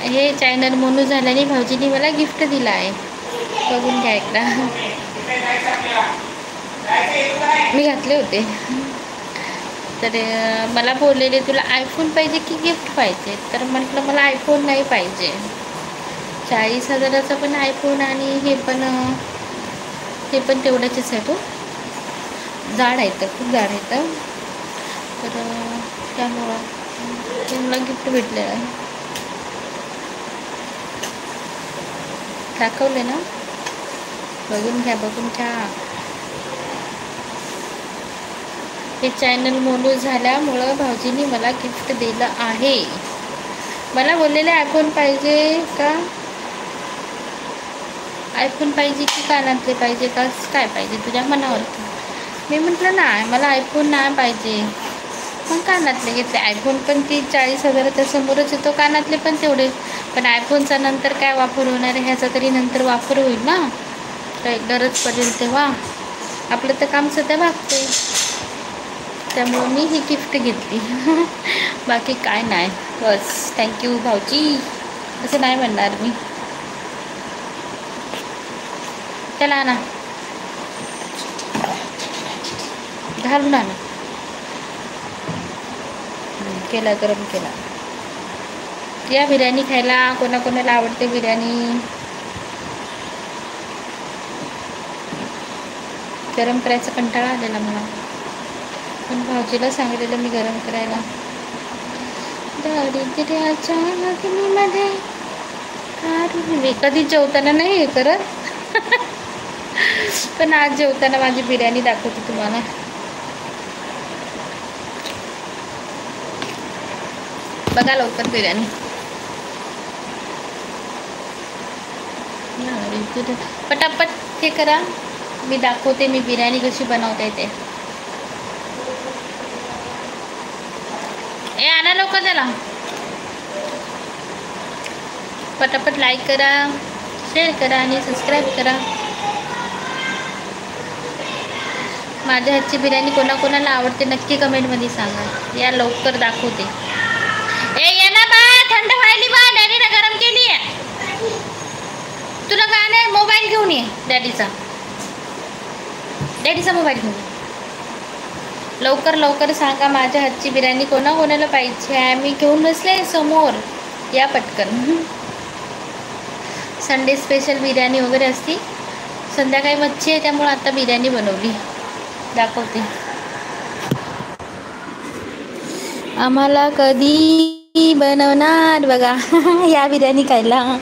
हे चॅनल मोनू झाल्याने भाऊजींनी मला गिफ्ट दिलं आहे. बघून घ्या एकदा. मी घातले होते. तर मला बोललेले तुला आयफोन पाहिजे की गिफ्ट पाहिजे. तर म्हटलं मला आयफोन नाही पाहिजे. 40,000चा पण आयफोन आणि हे पण तेवढ्याचेच आहे. तो जाड आहे तर खूप जाड आहे तर त्यामुळं ते मला गिफ्ट भेटलेलं आहे. दाखवले ना, बघून घ्या. हे चॅनल मोनू झाल्यामुळं भाऊजींनी मला गिफ्ट दिलं आहे. मला बोललेले आयफोन पाहिजे का, आयफोन पाहिजे की कानातले पाहिजे का, काय पाहिजे तुझ्या मनावर. मी म्हटलं नाही मला आयफोन नाही पाहिजे. मग कानातले घेतले. आयफोन पण 40,000च्या समोरच येतो, कानातले पण तेवढे. पण आयफोनचा नंतर काय वापर होणार आहे ह्याचा तरी नंतर वापर होईल ना, काही गरज पडेल तेव्हा. आपलं तर काम सध्या भागते. त्यामुळं मी ही गिफ्ट घेतली. बाकी काय नाही. बस थँक्यू भाऊजी असं नाही म्हणणार मी. चला ना घालून आणा. केला गरम केला. या बिर्याणी खायला. कोणाकोणाला आवडते बिर्याणी. गरम करायचा कंटाळा आलेला मला, पण भाऊजीला सांगितलेलं मी गरम करायला. दारिद्र्याच्या अग्नीमध्ये मी कधी जेवताना नाही हे करत. पण आज जेवताना माझी बिर्याणी दाखवते तुम्हाला. बघा लवकर बिर्याणी. पटापट हे करा, मी दाखवते मी बिर्याणी कशी बनवते ते. आणा लवकर त्याला. पटापट लाईक करा, शेअर करा आणि सबस्क्राईब करा. माझ्या हातची बिर्याणी कोणाकोणाला आवडते नक्की कमेंटमध्ये सांगा. या लवकर दाखवते. ये ना बा, थंड व्हायली बा, डॅडीने गरम केली आहे. तुला काय नाही, मोबाईल घेऊन ये डॅडीचा मोबाईल घेऊन ये. लवकर सांगा माझ्या हातची बिर्याणी कोणाकोणाला पाहिजे आहे. मी घेऊन बसले समोर, या पटकन. संडे स्पेशल बिर्याणी वगैरे असती. संध्याकाळी मच्छी आहे त्यामुळे आता बिर्याणी बनवली. दाखवते. आम्हाला कधी बनवणार बघा. या बिर्याणी खायला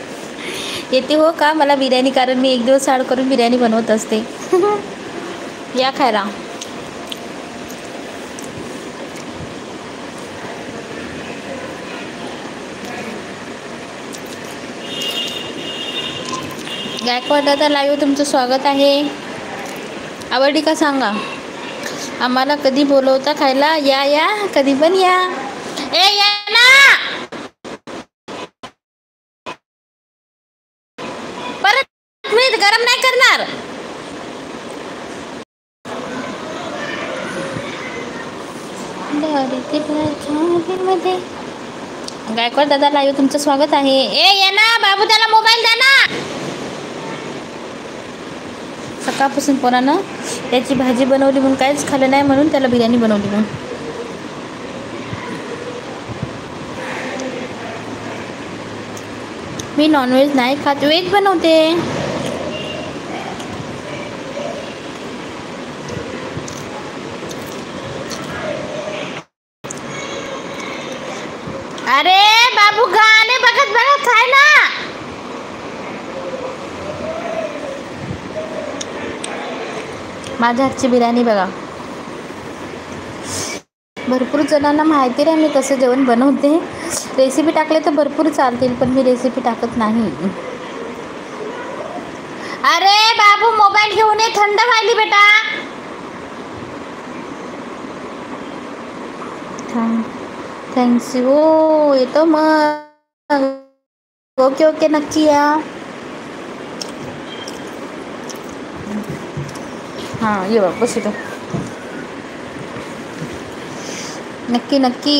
येते हो का मला बिर्याणी, कारण मी एक दिवस आड करून बिर्याणी बनवत असते. या खायला. गायकवाड दादा लाईव्ह तुमचं स्वागत आहे. आवडली का सांगा. आम्हाला कधी बोलवता खायला. या कधी पण या. या ना, परत मी गरम नाही करणार. गायकवाड दादा लाईव्ह तुमचं स्वागत आहे. या ना बाबू, त्याला मोबाईल द्या ना. सकाळपासून पोरानं त्याची भाजी बनवली म्हणून काहीच खाल्लं नाही, म्हणून त्याला बिर्याणी बनवली. म्हणून मी नॉनव्हेज नाही खात, व्हेज बनवते. अरे बाबू, गाणे बघत खाय ना. माझ्या हातची बिर्याणी बघा. भरपूर जणांना माहिती आहे मी कसं जेवण बनवते. रेसिपी टाकले तर भरपूर चालतील, पण मी रेसिपी टाकत नाही. अरे बाबू, मोबाईल घेऊन ये, थंड व्हायली बेटा. थँक्स. हो येतो मग. ओके नक्की या. हां ये बघ, बस येतो. नक्की